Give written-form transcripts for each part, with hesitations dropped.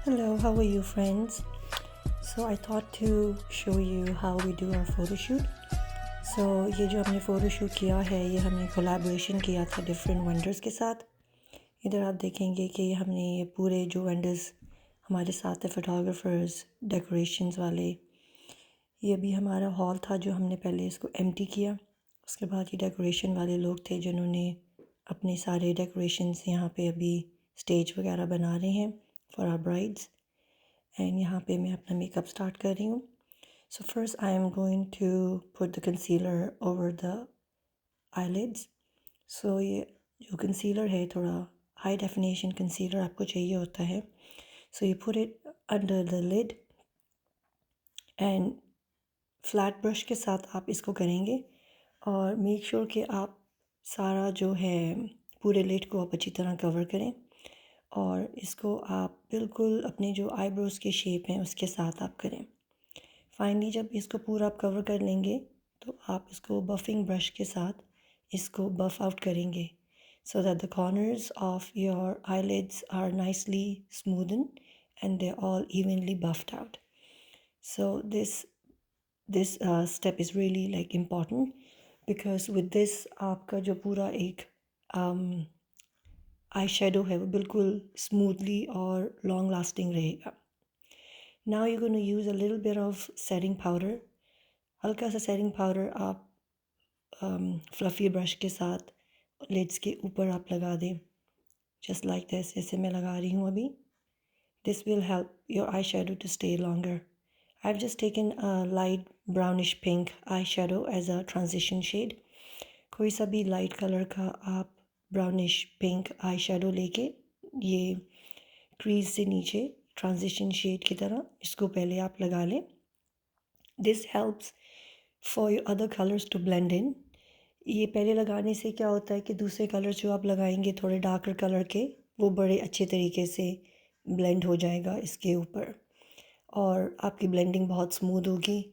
Hello, how are you friends? So I thought to show you how we do our photo shoot. So ये जो हमने photo shoot किया है ये हमने कोलैबोरेशन किया था डिफरेंट वेंडर्स के साथ। इधर आप देखेंगे कि हमने ये पूरे जो वेंडर्स हमारे साथ थे फ़ोटोग्राफर्स डेकोरेशंस वाले, ये अभी हमारा हॉल था जो हमने पहले इसको एम्प्टी किया। उसके बाद ये डेकोरेशन वाले लोग थे जिन्होंने अपने सारे डेकोरेशंस यहाँ पे अभी स्टेज वगैरह बना रहे हैं फॉर आवर ब्राइड्स। एंड यहाँ पे मैं अपना मेकअप स्टार्ट कर रही हूँ। So first I am going to put the concealer over the eyelids. So ये जो कंसीलर है थोड़ा हाई डेफिनेशन कंसीलर आपको चाहिए होता है। So you put it under the lid and flat brush के साथ आप इसको करेंगे और मेक श्योर कि आप सारा जो है पूरे लिड को आप अच्छी तरह कवर करें और इसको आप बिल्कुल अपने जो आईब्रोज़ के शेप हैं उसके साथ आप करें। फाइनली जब इसको पूरा आप कवर कर लेंगे तो आप इसको बफिंग ब्रश के साथ इसको बफ आउट करेंगे so that the corners of your eyelids are nicely smoothened and they're all evenly buffed out. So this step is really like important because with this आपका जो पूरा एक आई शेडो है वो बिल्कुल स्मूथली और लॉन्ग लास्टिंग रहेगा। Now you're going to use a little bit of setting powder. हल्का सा सेटिंग पाउडर आप फ्लफ़ी ब्रश के साथ लिड्स के ऊपर आप लगा दें जस्ट लाइक दिस, जैसे मैं लगा रही हूँ अभी। This will help your eye shadow to stay longer. I have just taken a light brownish pink eye shadow as a transition shade. कोई सा भी लाइट कलर का आप ब्राउनिश पिंक आई शेडो लेके ये क्रीज से नीचे ट्रांजिशन शेड की तरह इसको पहले आप लगा लें। This helps for your other colours to blend in. ये पहले लगाने से क्या होता है कि दूसरे कलर जो आप लगाएंगे थोड़े डार्कर कलर के वो बड़े अच्छे तरीके से ब्लेंड हो जाएगा इसके ऊपर और आपकी ब्लेंडिंग बहुत स्मूथ होगी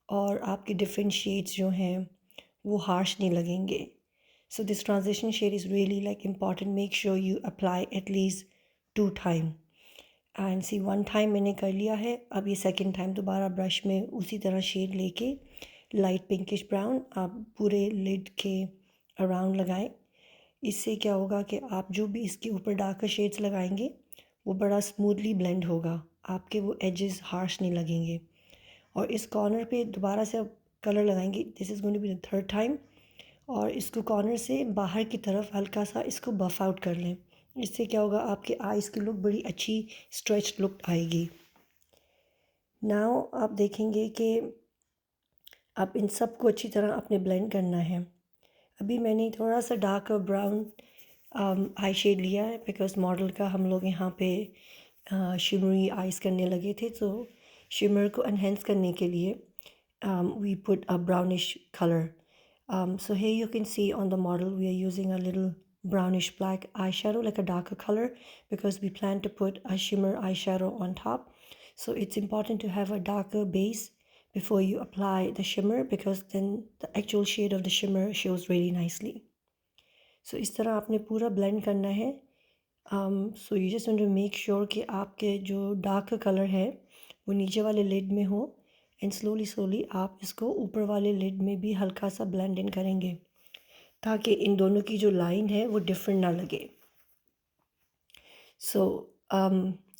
और आपके डिफरेंट शेड्स जो हैं वो हार्श नहीं लगेंगे। So this transition shade is really like important. Make sure you apply atleast 2 time and see 1 time मैंने कर लिया है। अब ये सेकंड टाइम दोबारा ब्रश में उसी तरह शेड लेके लाइट पिंकिश ब्राउन आप पूरे लिड के अराउंड लगाएं। इससे क्या होगा कि आप जो भी इसके ऊपर डार्कर शेड्स लगाएंगे वो बड़ा स्मूथली ब्लेंड होगा, आपके वो एजेस हार्श नहीं लगेंगे। और इस कॉर्नर पे दोबारा से आप कलर लगाएंगे। This is going to be the third time और इसको कॉर्नर से बाहर की तरफ हल्का सा इसको बफ आउट कर लें। इससे क्या होगा आपके आइज़ की लुक बड़ी अच्छी स्ट्रेच लुक आएगी। नाउ आप देखेंगे कि अब इन सब को अच्छी तरह आपने ब्लेंड करना है। अभी मैंने थोड़ा सा डार्क ब्राउन आई शेड लिया है बिकॉज मॉडल का हम लोग यहाँ पे शिमरी आइज करने लगे थे, तो शिमर को एनहेंस करने के लिए we put a brownish colour. So here you can see on the model we are using a little brownish black eyeshadow like a darker color because we plan to put a shimmer eyeshadow on top. So it's important to have a darker base before you apply the shimmer because then the actual shade of the shimmer shows really nicely. So इस तरह आपने पूरा blend करना है। So you just want to make sure कि आपके जो darker color है वो नीचे वाले lid में हो एंड स्लोली आप इसको ऊपर वाले लिड में भी हल्का सा ब्लेंड इन करेंगे ताकि इन दोनों की जो लाइन है वो डिफरेंट ना लगे। So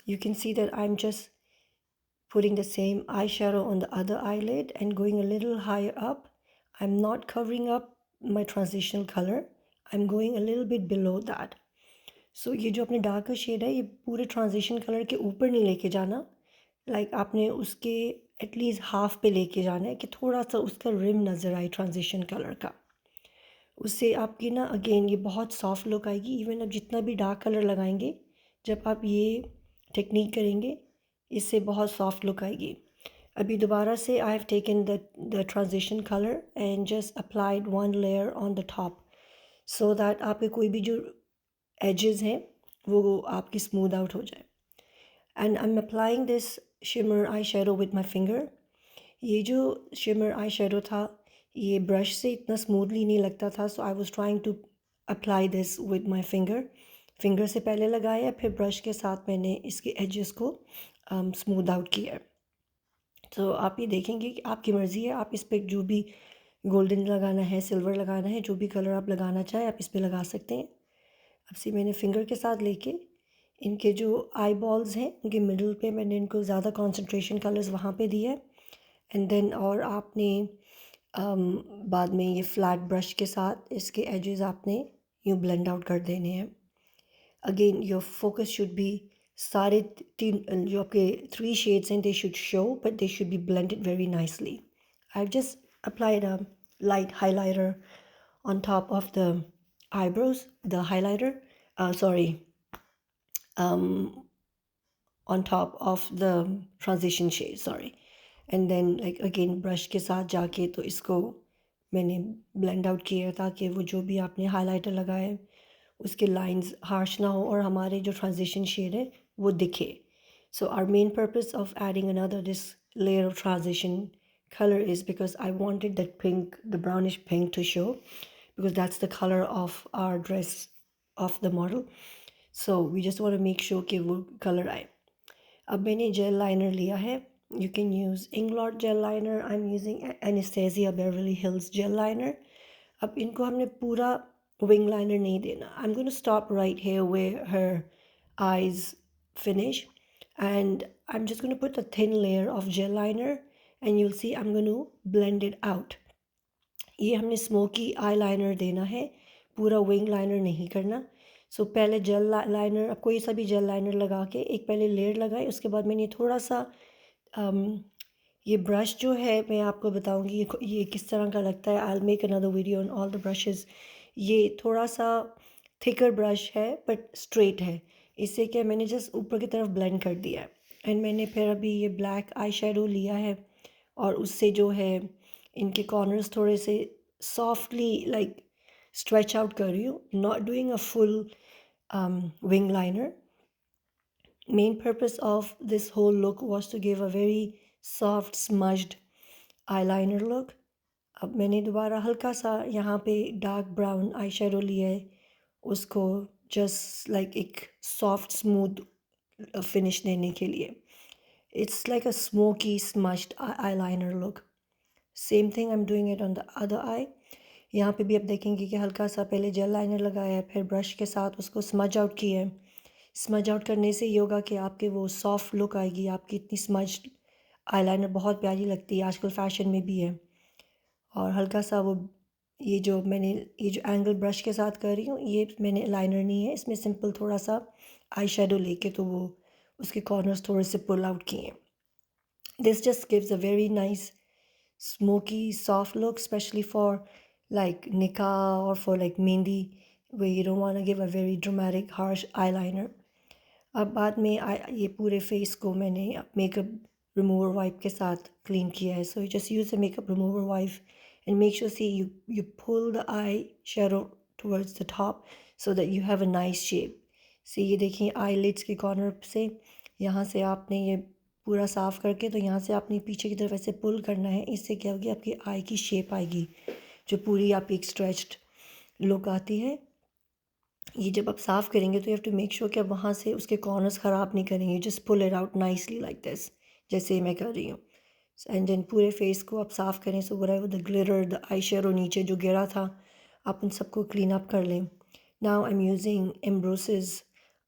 you can see that I am just putting the same eyeshadow on the other eyelid and going a little higher up. I'm not covering up my transitional color. I'm going a little bit below that. So ये जो अपने darker shade है ये पूरे transition colour के ऊपर नहीं लेके जाना। लाइक आपने उसके एटलीस्ट हाफ पे लेके जाना है कि थोड़ा सा उसका रिम नज़र आए ट्रांजिशन कलर का। उससे आपकी ना अगेन ये बहुत सॉफ्ट लुक आएगी। इवन आप जितना भी डार्क कलर लगाएंगे जब आप ये टेक्निक करेंगे इससे बहुत सॉफ्ट लुक आएगी। अभी दोबारा से I have taken the transition colour and just applied 1 layer on the top so that आपके कोई भी जो एजेस हैं वो आपकी स्मूथ आउट हो जाए। And I am applying this shimmer eye shadow with my finger. ये जो शिमर आई शेडो था ये ब्रश से इतना स्मूथली नहीं लगता था, so I was trying to apply this with my finger. Finger से पहले लगाया, फिर ब्रश के साथ मैंने इसके एजेस को स्मूथ आउट किया। तो आप ये देखेंगे कि आपकी मर्ज़ी है, आप इस पर जो भी गोल्डन लगाना है, सिल्वर लगाना है, जो भी कलर आप लगाना चाहें आप इस पर लगा सकते हैं। अब से मैंने फिंगर के साथ लेके इनके जो आई बॉल्स हैं उनके मिडल पे मैंने इनको ज़्यादा कंसंट्रेशन कलर्स वहाँ पे दिया है। एंड देन और आपने बाद में ये फ्लैट ब्रश के साथ इसके एजेस आपने यूँ ब्लेंड आउट कर देने हैं। Again your focus should be सारे तीन जो आपके 3 शेड्स हैं they should show but they should be blended very nicely. I just applied a light highlighter on top of the eyebrows, the highlighter, sorry, um, on top of the transition shade, sorry. And then like again brush के साथ जाके तो इसको मैंने blend out किया ताकि वो जो भी आपने highlighter लगाए उसके lines harsh ना हो और हमारे जो transition shade है वो दिखे. So our main purpose of adding another this layer of transition color is because I wanted that pink, the brownish pink to show, because that's the color of our dress of the model. So we just want to make sure कि वो color आए. अब मैंने jail liner लिया है. You can use Inglot gel liner. I'm using Anastasia Beverly Hills gel liner. अब इनको हमने पूरा wing liner नहीं देना. I'm going to stop right here where her eyes finish, and I'm just going to put a thin layer of gel liner, and you'll see I'm going to blend it out. ये हमने smoky eye liner देना है, पूरा wing liner नहीं करना. सो पहले jail liner, आप कोई सा भी जेल लाइनर लगा के एक पहले लेयर लगाए, उसके बाद मैंने थोड़ा सा ये ब्रश जो है मैं आपको बताऊंगी ये किस तरह का लगता है. I will make another video on all the brushes. ये थोड़ा सा थिकर ब्रश है बट स्ट्रेट है. इससे क्या मैंने जस्ट ऊपर की तरफ ब्लेंड कर दिया है. एंड मैंने फिर अभी ये ब्लैक आई शेडो लिया है और उससे जो है इनके कॉर्नर्स थोड़े से सॉफ्टली लाइक स्ट्रेच आउट कर रही हूँ, not doing a full wing liner. Main purpose of this whole look was to give a very soft smudged eyeliner look. अब मैंने दोबारा हल्का सा यहाँ पे डार्क ब्राउन आई शेडो लिया है, उसको जस्ट लाइक एक सॉफ्ट स्मूथ फिनिश देने के लिए. It's like a smoky smudged eyeliner look. Same thing I am doing it on the other I. यहाँ पे भी आप देखेंगे कि हल्का सा पहले जेल लाइनर लगाया है, फिर ब्रश के साथ उसको स्मज आउट किया है. स्मज आउट करने से ये होगा कि आपके वो सॉफ्ट लुक आएगी. आपकी इतनी स्मज्ड आईलाइनर बहुत प्यारी लगती है, आजकल फैशन में भी है. और हल्का सा वो ये जो मैंने ये जो एंगल ब्रश के साथ कर रही हूँ ये मैंने लाइनर नहीं है, इसमें सिंपल थोड़ा सा आई शेडो लेके तो वो उसके कॉर्नर्स थोड़े से पुल आउट किए हैं. This just gives a very nice smoky soft look, especially for like nikah or for like mehndi, where you don't want to give a very dramatic harsh eyeliner. अब बाद में ये पूरे face को मैंने makeup remover wipe के साथ clean किया है. So you just use the makeup remover wipe and make sure see you pull the eye shadow towards the top so that you have a nice shape. See ये देखिए आई leads के corner से यहाँ से आपने ये पूरा साफ़ करके तो यहाँ से आपने पीछे की तरफ ऐसे पुल करना है. इससे क्या होगी आपकी आई की शेप आएगी जो पूरी आपकी एक स्ट्रेच्ड लुक आती है. ये जब आप साफ़ करेंगे तो you have to make sure कि आप वहाँ से उसके कॉर्नर्स ख़राब नहीं करेंगे. Just pull it out nicely like this, जैसे मैं कर रही हूँ. एंड देन पूरे फेस को आप साफ़ करें. So whatever the glitter the eye shadow नीचे जो गिरा था आप उन सबको क्लीन अप कर लें. Now I am using Embryolisse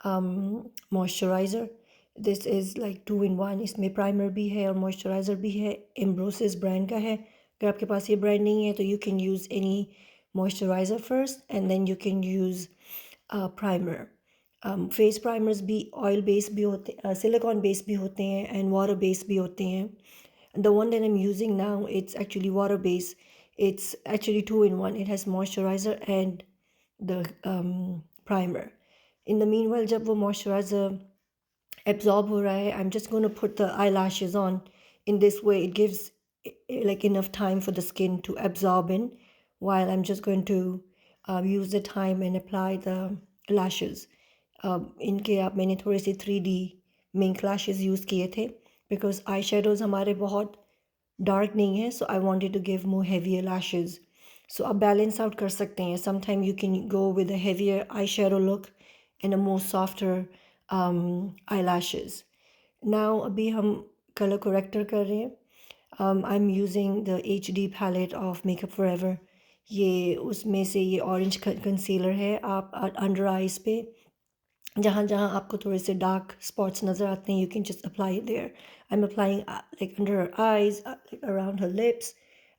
moisturizer. This is like 2 in 1. इसमें प्राइमर भी है और मॉइस्चराइज़र भी है. एम्ब्रोसेस ब्रांड का है. अगर आपके पास ये ब्रांड नहीं है तो you can use any moisturiser first and then you can use primer. Face primers भी ऑयल बेस भी होते सिलिकॉन बेस भी होते हैं एंड वाटर बेस भी होते हैं. The one that I'm using now, it's actually water based. It's actually 2 in 1. It has moisturizer and the primer. In the meanwhile, जब वो moisturizer absorb हो रहा है, I'm just going to put the eyelashes on. In this way, it gives like enough time for the skin to absorb in, while I'm just going to use the time and apply the lashes. इनके आप मैंने थोड़े से 3D mink lashes use किए थे because eye shadows हमारे बहुत dark नहीं है. So I wanted to give more heavier lashes. So आप बैलेंस आउट कर सकते हैं. Sometime you can go with a heavier eye shadow look and a more softer eyelashes. Now अभी हम color corrector कर रहे हैं. I'm using the HD palette of Makeup Forever. ये उसमें से ये ऑरेंज कंसीलर है. आप अंडर आइज़ पे जहाँ जहाँ आपको थोड़े से डार्क स्पॉट्स नज़र आते हैं, you can just apply it there. I'm applying like under her eyes, like around her lips,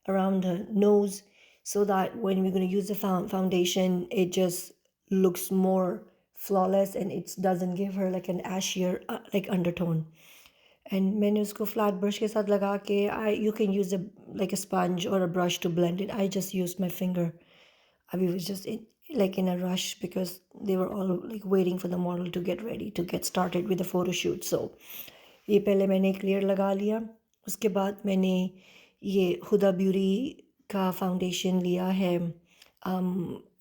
around her nose, so that when we're going to use the foundation, it just looks more flawless and it doesn't give her like an ashier like undertone. And मैंने उसको flat brush के साथ लगा के you can use a like a sponge or a brush to blend it. I just used my finger. I was just like in a rush because they were all like waiting for the model to get ready to get started with the photo shoot. So ये पहले मैंने एक layer लगा लिया. उसके बाद मैंने ये हुदा ब्यूटी का फाउंडेशन लिया है.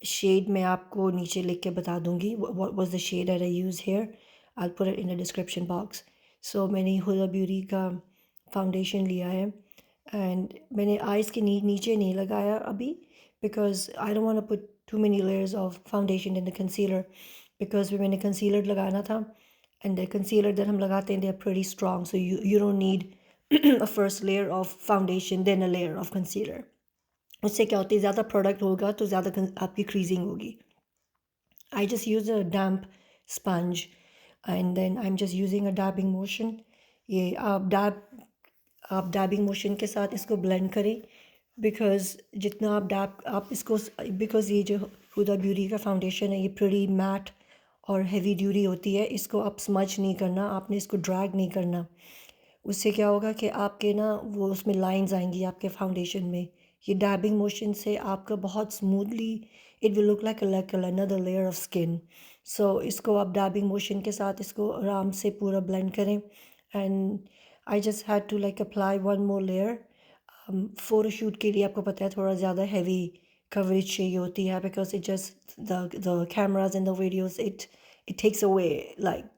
शेड मैं आपको नीचे लिख के बता दूँगी. What was the shade that I use here? I'll put it in the description box. So मैंने हुदा ब्यूटी का फाउंडेशन लिया है एंड मैंने आइज़ के नीचे नहीं लगाया अभी because I don't want to put too many layers of foundation in the concealer because मैंने concealer लगाना था and the concealer that हम लगाते हैं they are pretty strong, so you don't need a first layer of foundation then a layer of concealer. उससे क्या होती है ज़्यादा प्रोडक्ट होगा तो ज़्यादा आपकी क्रीजिंग होगी. I just use a damp sponge and then I'm just using a dabbing motion. ये आप dabbing motion के साथ इसको blend करें because जितना आप इसको because ये जो हुदा ब्यूटी का फाउंडेशन है ये pretty matte और heavy duty होती है. इसको आप smudge नहीं करना, आपने इसको drag नहीं करना. उससे क्या होगा कि आपके ना वो उसमें लाइंस आएंगी आपके फाउंडेशन में. ये डैबिंग मोशन से आपका बहुत smoothly it will look like another layer of skin. So इसको आप डैबिंग मोशन के साथ इसको आराम से पूरा ब्लेंड करें and I just had to like apply one more layer. Photoshoot के लिए आपको पता है थोड़ा ज़्यादा हैवी कवरेज चाहिए होती है because it just the cameras and the videos it takes away like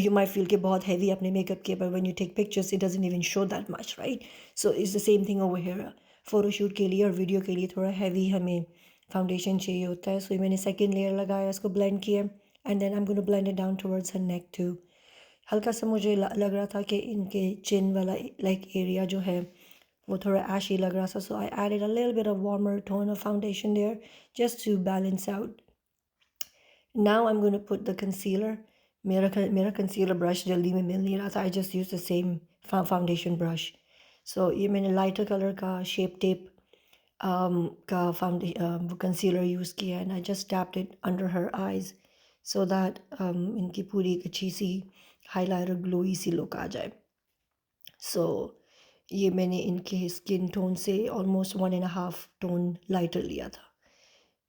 you might feel कि बहुत heavy अपने makeup के but when you take pictures it doesn't even show that much, right? So it's the same thing over here. Photoshoot के लिए और video के लिए थोड़ा heavy हमें foundation चाहिए होता है. So मैंने second layer लगाया, इसको blend किया and then I'm going to blend it down towards her neck too. हल्का सा मुझे लग रहा था कि इनके chin वाला like area जो है वो थोड़ा ashy लग रहा था. So I added a little bit of warmer tone of foundation there just to balance out. Now I'm going to put the concealer. मेरा concealer brush जल्दी में मिल नहीं रहा था. I just used the same foundation brush. So ये मैंने lighter color का shape tape का concealer use किया and I just tapped it under her eyes so that इनकी पूरी एक अच्छी सी highlighter glowy सी look आ जाए. So ये मैंने इनके skin tone से almost 1.5 tone lighter लिया था.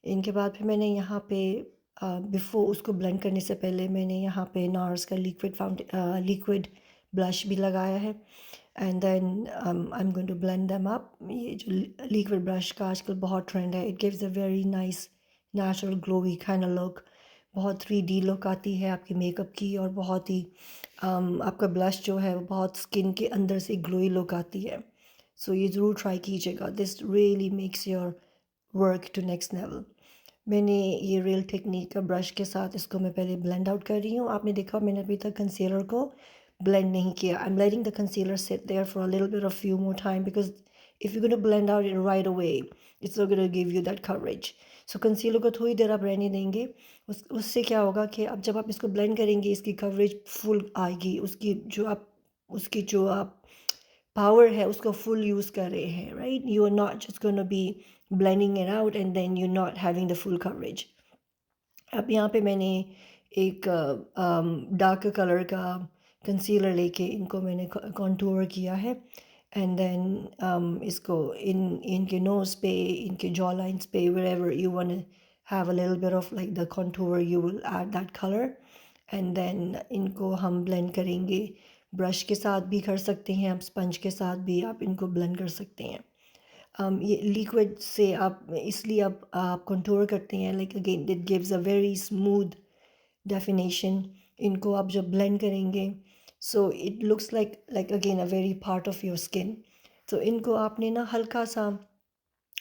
इनके बाद फिर मैंने यहाँ पे बिफ़ोर उसको ब्लेंड करने से पहले मैंने यहाँ पे नार्स का लिक्विड ब्लश भी लगाया है and then I am going to blend them up. ये जो लिक्विड ब्लश का आजकल बहुत ट्रेंड है. It gives a very nice natural glowy kind of look. बहुत 3D लुक आती है आपके मेकअप की और बहुत ही आपका ब्लश जो है वो बहुत स्किन के अंदर से ग्लोई लुक आती है. सो ये ज़रूर ट्राई कीजिएगा. This really makes your work to next level. मैंने ये रियल टेक्निक का ब्रश के साथ इसको मैं पहले ब्लेंड आउट कर रही हूँ. आपने देखा मैंने अभी तक कंसीलर को ब्लेंड नहीं किया. I am letting the concealer sit there for a little bit of few more time because if you gonna blend out it right away it's not gonna give you that coverage. So concealer को थोड़ी देर आप रहने देंगे. उससे क्या होगा कि अब जब आप इसको ब्लेंड करेंगे इसकी कवरेज फुल आएगी. उसकी जो आप पावर है उसको फुल यूज़ कर रहे हैं. Right, you are not just gonna be blending it out and then you're not having the full coverage. अब यहाँ पे मैंने एक डार्क कलर का कंसीलर लेके इनको मैंने कॉन्टूर किया है एंड देन इसको इनके नोज़ पे इनके जॉ लाइन्स पे wherever you want to have a little bit of like the contour you will add that color and then इनको हम ब्लेंड करेंगे. ब्रश के साथ भी कर सकते हैं आप, स्पंज के साथ भी आप इनको ब्लेंड कर सकते हैं. ये लिक्विड से आप इसलिए आप कंटूर करते हैं like again it gives a very smooth definition. इनको आप जब ब्लेंड करेंगे so it looks like again a very part of your skin. तो इनको आपने ना हल्का सा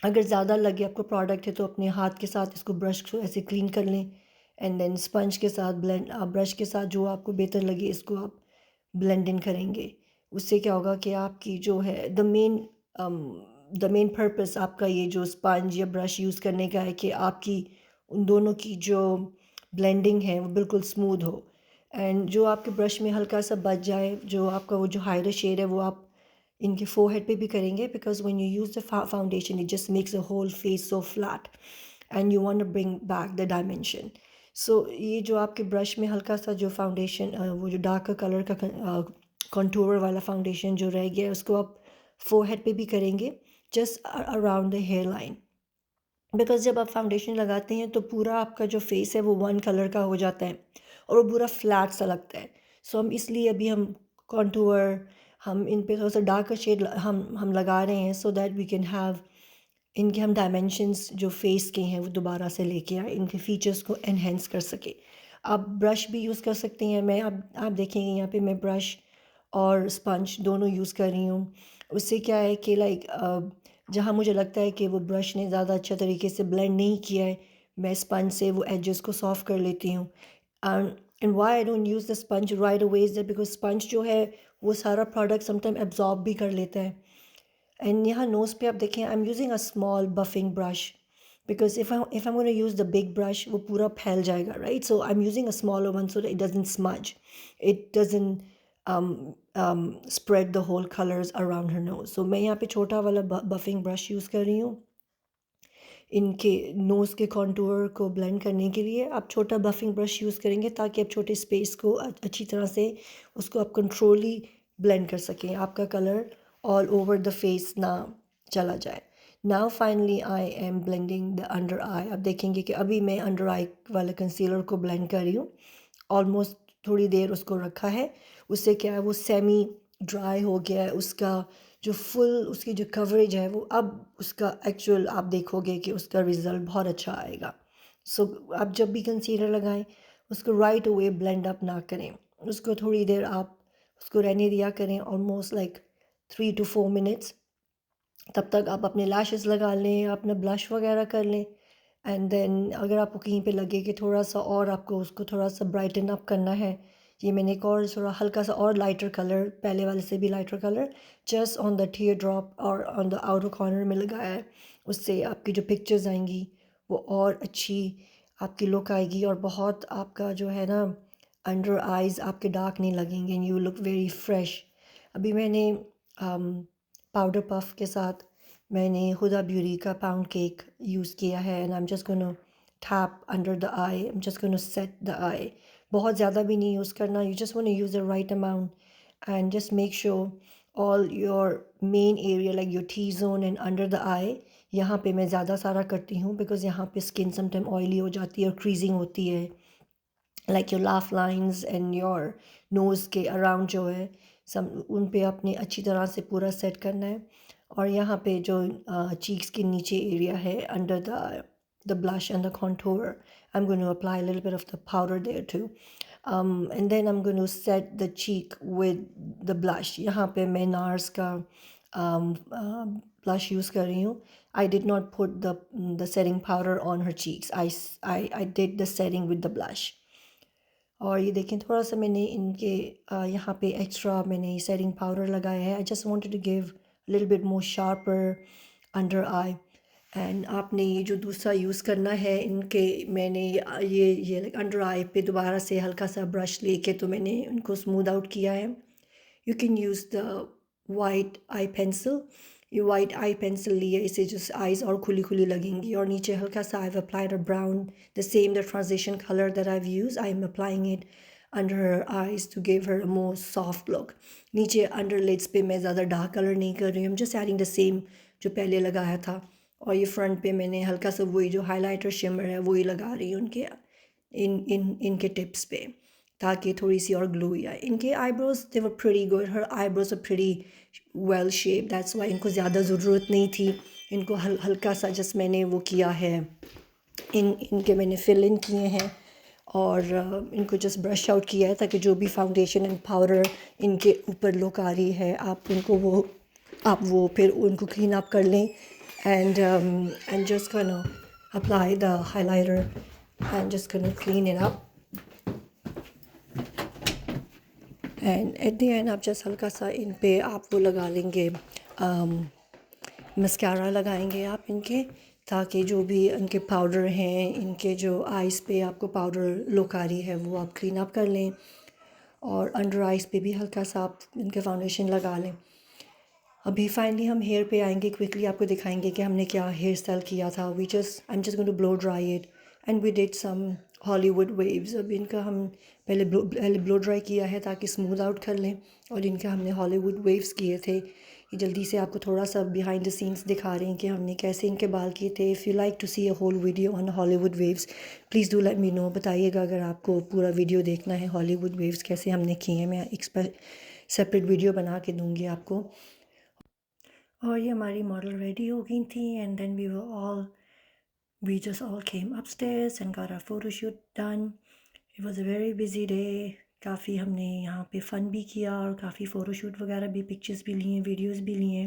अगर ज़्यादा लगे आपको प्रोडक्ट है तो अपने हाथ के साथ इसको ब्रश को ऐसे क्लीन कर लें एंड देन स्पंज के साथ ब्लेंड, ब्रश के साथ जो आपको बेहतर लगे इसको आप ब्लेंड इन करेंगे। उससे क्या होगा कि आपकी जो है द मेन पर्पस आपका ये जो स्पंज या ब्रश यूज़ करने का है कि आपकी उन दोनों की जो ब्लेंडिंग है वो बिल्कुल स्मूथ हो। एंड जो आपके ब्रश में हल्का सा बच जाए, जो आपका वो जो हाइडर शेड है वो आप इनके फोरहेड पे भी करेंगे, because when you use the foundation it just makes the whole face so flat and you want to bring back the dimension. So ये जो आपके ब्रश में हल्का सा जो फाउंडेशन वो जो डार्क कलर का कंटूर वाला फाउंडेशन जो रह गया है उसको आप फोरहेड पे भी करेंगे, just around the hair line. Because जब आप फाउंडेशन लगाते हैं तो पूरा आपका जो फेस है वो वन कलर का हो जाता है और वो पूरा फ्लैट सा लगता है। सो हम इसलिए अभी हम कॉन्टूर हम इन पे थोड़ा सा डार्क शेड हम लगा रहे हैं, so that we can have इनके हम डायमेंशंस जो फेस के हैं वो दोबारा से लेके आए, इनके फीचर्स को एनहेंस कर सके। आप ब्रश भी यूज़ कर सकते हैं। मैं अब आप देखेंगे यहाँ पे मैं ब्रश और स्पंज दोनों यूज़ कर रही हूँ। उससे क्या है कि लाइक जहाँ मुझे लगता है कि वो ब्रश ने ज़्यादा अच्छा तरीके से ब्लेंड नहीं किया है, मैं स्पंज से वो एजेस को सॉफ्ट कर लेती हूँ। And why I don't use the sponge right away is that because sponge जो है वो सारा प्रोडक्ट समटाइम एब्जॉर्ब भी कर लेता है। एंड यहाँ नोज़ पे आप देखें I am using a small buffing brush, because if I am gonna use the big brush वो पूरा फैल जाएगा, right? So I am using a smaller one so that it doesn't smudge, it doesn't spread the whole colours around her nose. So मैं यहाँ पे छोटा वाला buffing brush use कर रही हूँ इनके नोज़ के कॉन्टूर को ब्लेंड करने के लिए। आप छोटा बफिंग ब्रश यूज़ करेंगे ताकि आप छोटे स्पेस को अच्छी तरह से उसको आप कंट्रोली ब्लेंड कर सकें, आपका colour all over the face ना चला जाए। Now finally I am blending the under eye. आप देखेंगे कि अभी मैं अंडर आई वाले कंसीलर को ब्लेंड कर रही हूँ। ऑलमोस्ट थोड़ी देर उसको रखा है, उससे क्या है वो सेमी ड्राई हो गया है, उसका जो फुल उसकी जो कवरेज है वो अब उसका एक्चुअल आप देखोगे कि उसका रिज़ल्ट बहुत अच्छा आएगा। सो आप जब भी कंसीलर लगाएं उसको राइट अवे ब्लेंड अप ना करें, उसको थोड़ी देर आप उसको रहने दिया करें, ऑलमोस्ट लाइक 3 to 4 मिनट्स। तब तक आप अपने लैशेस लगा लें, अपना ब्लश वगैरह कर लें। एंड देन अगर आपको कहीं पे लगे कि थोड़ा सा और आपको उसको थोड़ा सा ब्राइटन अप करना है, ये मैंने एक और थोड़ा हल्का सा और लाइटर कलर, पहले वाले से भी lighter colour just on the tier drop और ऑन द आउटर कॉर्नर में लगाया है। उससे आपकी जो पिक्चर्स आएंगी वो और अच्छी आपकी लुक आएगी और बहुत आपका जो है ना अंडर आइज़ आपके डार्क नहीं लगेंगे and you look very fresh. अभी मैंने पाउडर पफ के साथ मैंने हुदा ब्यूटी का पाउंड केक यूज़ किया है and I am just gonna tap under the eye, I am just gonna set the eye. बहुत ज़्यादा भी नहीं यूज़ करना, you just want to use the right amount and just make sure all your main area like your T zone and under the आई, यहाँ पे मैं ज़्यादा सारा करती हूँ बिकॉज़ यहाँ पे स्किन समटाइम ऑयली हो जाती है और क्रीजिंग होती है, like your laugh lines and your nose के अराउंड जो है सम उन पे आपने अच्छी तरह से पूरा सेट करना है। और यहाँ पे जो चीक्स के नीचे एरिया है under the blush and the contour, I am going to apply a little bit of the powder there too and then I am going to set the cheek with the blush. यहाँ पे मैं nurse का blush use कर रही हूँ। I did not put the setting powder on her cheeks, I did the setting with the blush. और ये देखें थोड़ा सा मैंने इनके यहाँ पे एक्स्ट्रा मैंने सेटिंग पाउडर लगाया है। I just wanted to give little bit more sharper under eye. And आपने ये जो दूसरा यूज़ करना है इनके, मैंने ये लाइक अंडर आई पे दोबारा से हल्का सा ब्रश लेके तो मैंने उनको स्मूथ आउट किया है। You can use the white I pencil, ये वाइट आई पेंसिल लिए इसे जो आइज़ और खुली खुली लगेंगी और नीचे हल्का सा I have applied a brown the same the transition colour that I have use, I am applying it under her eyes to give her a more soft look. नीचे अंडर लिड्स पे मैं ज़्यादा डार्क कलर नहीं कर रही हूँ, just adding the same जो पहले लगाया था। और ये फ्रंट पे मैंने हल्का सा वही जो हाइलाइटर शिमर है वही लगा रही हूँ उनके इनके टिप्स पे, ताकि थोड़ी सी और ग्लोई आए। इनके eyebrows they were pretty good, her eyebrows are pretty well shape, that's why इनको ज़्यादा ज़रूरत नहीं थी। इनको हल्का सा जस्ट मैंने वो किया है, इनके मैंने फिल इन किए हैं और इनको जस्ट ब्रश आउट किया है ताकि जो भी फाउंडेशन एंड पाउडर इनके ऊपर लुक आ रही है आप वो फिर उनको क्लीन अप कर लें and just can apply the highlighter I'm just going to clean it up. And at the end आप जस्ट हल्का सा इन पे आप वो लगा लेंगे, मस्कारा लगाएंगे आप इनके, ताकि जो भी इनके पाउडर हैं, इनके जो आइज़ पे आपको पाउडर लोकारी है वो आप क्लीन अप कर लें, और अंडर आइज़ पे भी हल्का सा आप इनके फाउंडेशन लगा लें। अभी फाइनली हम हेयर पे आएंगे, क्विकली आपको दिखाएंगे कि हमने क्या हेयर स्टाइल किया था। I am just going to blow dry it and we did some Hollywood waves. अब इनका हम पहले ब्लो ड्राई किया है ताकि स्मूथ आउट कर लें, और इनका हमने हॉलीवुड वेव्स किए थे। ये जल्दी से आपको थोड़ा सा बिहाइंड द सीन्स दिखा रहे हैं कि हमने कैसे इनके बाल किए थे। If you like to see a whole video on Hollywood waves, please do let me know. बताइएगा अगर आपको पूरा वीडियो देखना है हॉलीवुड वेव्स कैसे हमने किए हैं। मैं एक सेपरेट वीडियो बना के दूँगी आपको। और ये हमारी मॉडल रेडी हो गई थी, and then we just all came upstairs and got our photo shoot done. It was a very busy day. काफ़ी हमने यहाँ पे फ़न भी किया और काफ़ी फ़ोटो शूट वगैरह भी, पिक्चर्स भी लिए, वीडियोस भी लिए।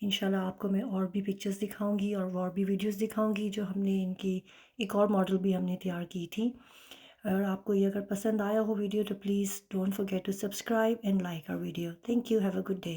इंशाल्लाह आपको मैं और भी पिक्चर्स दिखाऊंगी और भी वीडियोस दिखाऊंगी। जो हमने इनकी एक और मॉडल भी हमने तैयार की थी। और आपको ये अगर पसंद आया हो वीडियो तो please don't forget to subscribe and like our video. Thank you, have a good day.